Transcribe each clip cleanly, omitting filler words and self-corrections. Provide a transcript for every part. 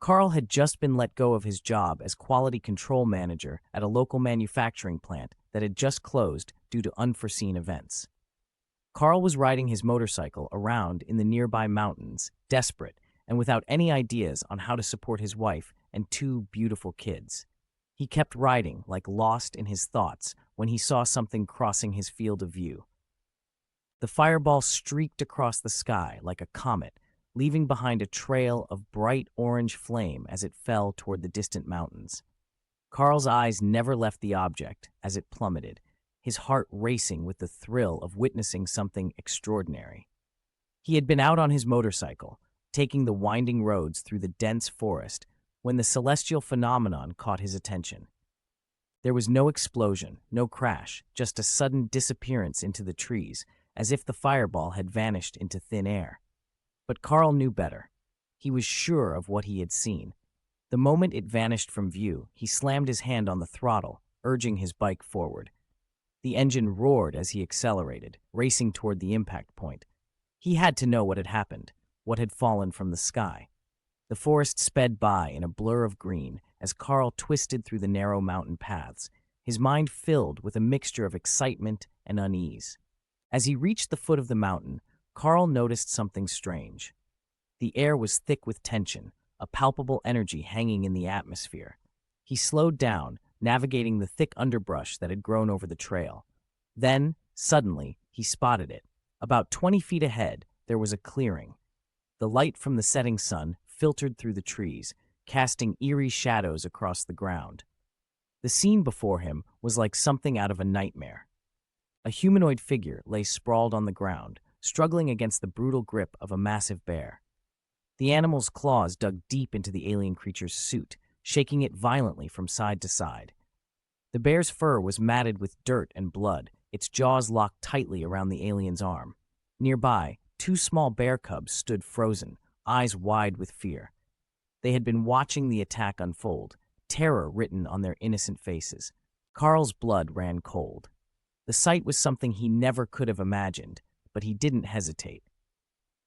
Carl had just been let go of his job as quality control manager at a local manufacturing plant that had just closed due to unforeseen events. Carl was riding his motorcycle around in the nearby mountains, desperate and without any ideas on how to support his wife and two beautiful kids. He kept riding, like lost in his thoughts, when he saw something crossing his field of view. The fireball streaked across the sky like a comet, leaving behind a trail of bright orange flame as it fell toward the distant mountains. Carl's eyes never left the object as it plummeted, his heart racing with the thrill of witnessing something extraordinary. He had been out on his motorcycle, taking the winding roads through the dense forest, when the celestial phenomenon caught his attention. There was no explosion, no crash, just a sudden disappearance into the trees, as if the fireball had vanished into thin air. But Carl knew better. He was sure of what he had seen. The moment it vanished from view, he slammed his hand on the throttle, urging his bike forward. The engine roared as he accelerated, racing toward the impact point. He had to know what had happened, what had fallen from the sky. The forest sped by in a blur of green as Carl twisted through the narrow mountain paths, his mind filled with a mixture of excitement and unease. As he reached the foot of the mountain, Carl noticed something strange. The air was thick with tension, a palpable energy hanging in the atmosphere. He slowed down, navigating the thick underbrush that had grown over the trail. Then, suddenly, he spotted it. About 20 feet ahead, there was a clearing. The light from the setting sun filtered through the trees, casting eerie shadows across the ground. The scene before him was like something out of a nightmare. A humanoid figure lay sprawled on the ground, struggling against the brutal grip of a massive bear. The animal's claws dug deep into the alien creature's suit, shaking it violently from side to side. The bear's fur was matted with dirt and blood, its jaws locked tightly around the alien's arm. Nearby, two small bear cubs stood frozen, eyes wide with fear. They had been watching the attack unfold, terror written on their innocent faces. Carl's blood ran cold. The sight was something he never could have imagined, but he didn't hesitate.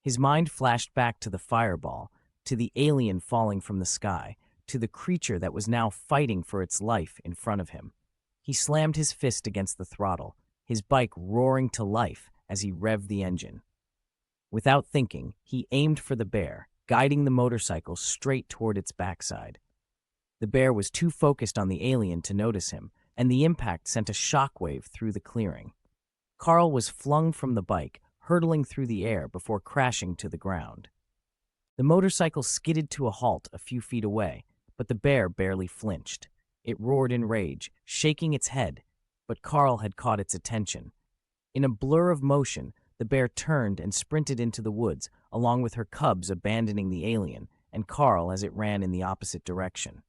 His mind flashed back to the fireball, to the alien falling from the sky, to the creature that was now fighting for its life in front of him. He slammed his fist against the throttle, his bike roaring to life as he revved the engine. Without thinking, he aimed for the bear, guiding the motorcycle straight toward its backside. The bear was too focused on the alien to notice him, and the impact sent a shockwave through the clearing. Carl was flung from the bike, hurtling through the air before crashing to the ground. The motorcycle skidded to a halt a few feet away, but the bear barely flinched. It roared in rage, shaking its head, but Carl had caught its attention. In a blur of motion, the bear turned and sprinted into the woods, along with her cubs abandoning the alien, and Carl as it ran in the opposite direction.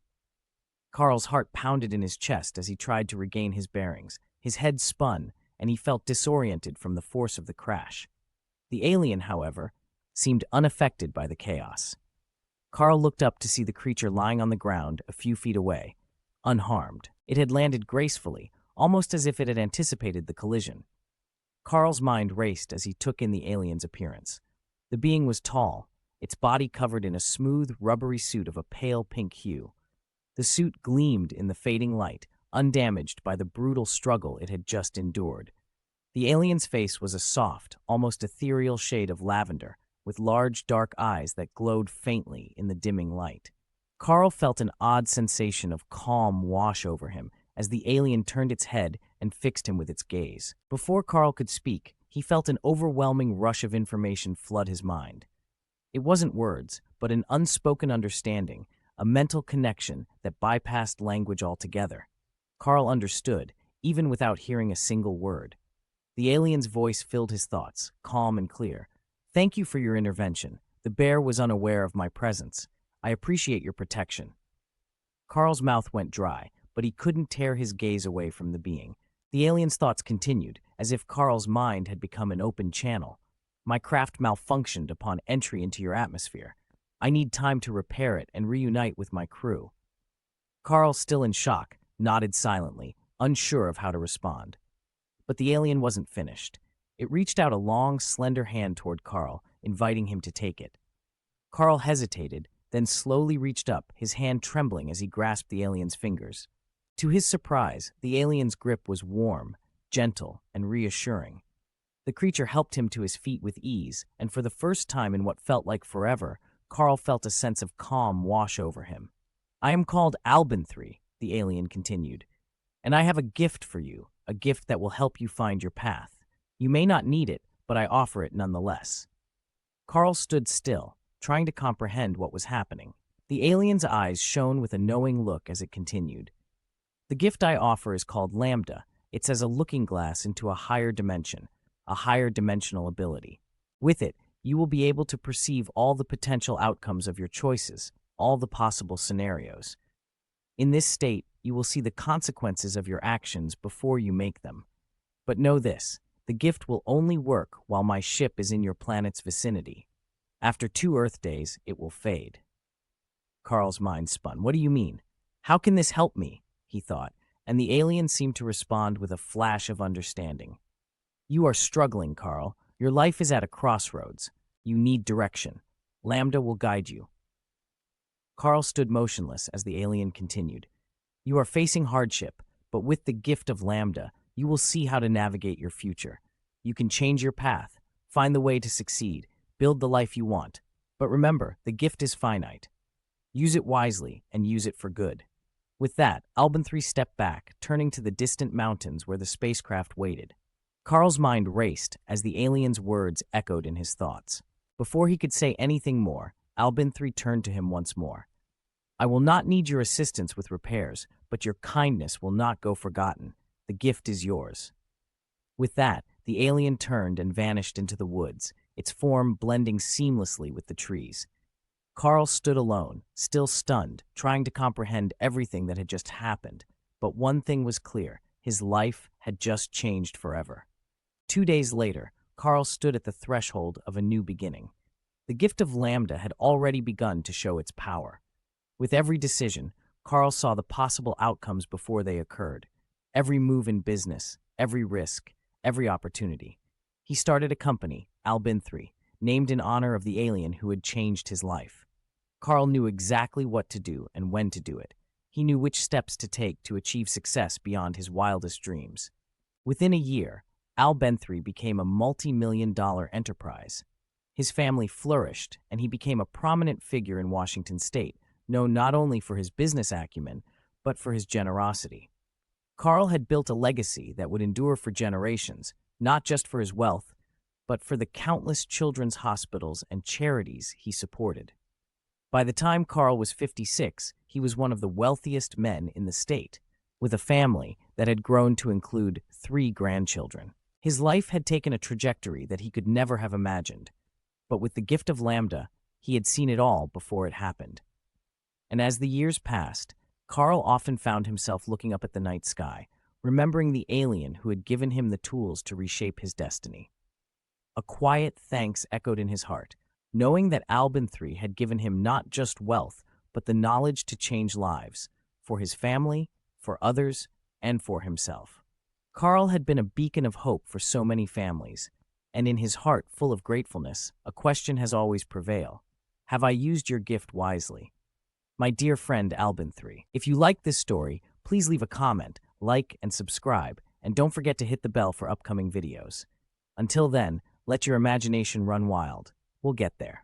Carl's heart pounded in his chest as he tried to regain his bearings. His head spun, and he felt disoriented from the force of the crash. The alien, however, seemed unaffected by the chaos. Carl looked up to see the creature lying on the ground a few feet away, unharmed. It had landed gracefully, almost as if it had anticipated the collision. Carl's mind raced as he took in the alien's appearance. The being was tall, its body covered in a smooth, rubbery suit of a pale pink hue. The suit gleamed in the fading light, undamaged by the brutal struggle it had just endured. The alien's face was a soft, almost ethereal shade of lavender, with large, dark eyes that glowed faintly in the dimming light. Carl felt an odd sensation of calm wash over him as the alien turned its head and fixed him with its gaze. Before Carl could speak, he felt an overwhelming rush of information flood his mind. It wasn't words, but an unspoken understanding, a mental connection that bypassed language altogether. Carl understood, even without hearing a single word. The alien's voice filled his thoughts, calm and clear. "Thank you for your intervention. The bear was unaware of my presence. I appreciate your protection." Carl's mouth went dry, but he couldn't tear his gaze away from the being. The alien's thoughts continued, as if Carl's mind had become an open channel. "My craft malfunctioned upon entry into your atmosphere. I need time to repair it and reunite with my crew." Carl, still in shock, nodded silently, unsure of how to respond. But the alien wasn't finished. It reached out a long, slender hand toward Carl, inviting him to take it. Carl hesitated, then slowly reached up, his hand trembling as he grasped the alien's fingers. To his surprise, the alien's grip was warm, gentle, and reassuring. The creature helped him to his feet with ease, and for the first time in what felt like forever, Carl felt a sense of calm wash over him. "I am called Albin-3," the alien continued, "and I have a gift for you, a gift that will help you find your path. You may not need it, but I offer it nonetheless." Carl stood still, trying to comprehend what was happening. The alien's eyes shone with a knowing look as it continued. "The gift I offer is called Lambda. It's as a looking glass into a higher dimension, a higher dimensional ability. With it, you will be able to perceive all the potential outcomes of your choices, all the possible scenarios. In this state, you will see the consequences of your actions before you make them. But know this, the gift will only work while my ship is in your planet's vicinity. After 2 Earth days, it will fade." Carl's mind spun. "What do you mean? How can this help me?" he thought, and the alien seemed to respond with a flash of understanding. "You are struggling, Carl. Your life is at a crossroads. You need direction. Lambda will guide you." Carl stood motionless as the alien continued. "You are facing hardship, but with the gift of Lambda, you will see how to navigate your future. You can change your path, find the way to succeed, build the life you want. But remember, the gift is finite. Use it wisely and use it for good." With that, Albin-3 stepped back, turning to the distant mountains where the spacecraft waited. Carl's mind raced as the alien's words echoed in his thoughts. Before he could say anything more, Albin-3 turned to him once more. "I will not need your assistance with repairs, but your kindness will not go forgotten. The gift is yours." With that, the alien turned and vanished into the woods, its form blending seamlessly with the trees. Carl stood alone, still stunned, trying to comprehend everything that had just happened. But one thing was clear, his life had just changed forever. 2 days later, Carl stood at the threshold of a new beginning. The gift of Lambda had already begun to show its power. With every decision, Carl saw the possible outcomes before they occurred. Every move in business, every risk, every opportunity. He started a company, Albin-3, named in honor of the alien who had changed his life. Carl knew exactly what to do and when to do it. He knew which steps to take to achieve success beyond his wildest dreams. Within a year, Albin-3 became a multi-million-dollar enterprise. His family flourished, and he became a prominent figure in Washington state, known not only for his business acumen, but for his generosity. Carl had built a legacy that would endure for generations, not just for his wealth, but for the countless children's hospitals and charities he supported. By the time Carl was 56, he was one of the wealthiest men in the state, with a family that had grown to include 3 grandchildren. His life had taken a trajectory that he could never have imagined, but with the gift of Lambda, he had seen it all before it happened. And as the years passed, Carl often found himself looking up at the night sky, remembering the alien who had given him the tools to reshape his destiny. A quiet thanks echoed in his heart, knowing that Albin-3 had given him not just wealth, but the knowledge to change lives, for his family, for others, and for himself. Carl had been a beacon of hope for so many families, and in his heart full of gratefulness, a question has always prevailed. Have I used your gift wisely? My dear friend Albin-3, if you like this story, please leave a comment, like, and subscribe, and don't forget to hit the bell for upcoming videos. Until then, let your imagination run wild. We'll get there.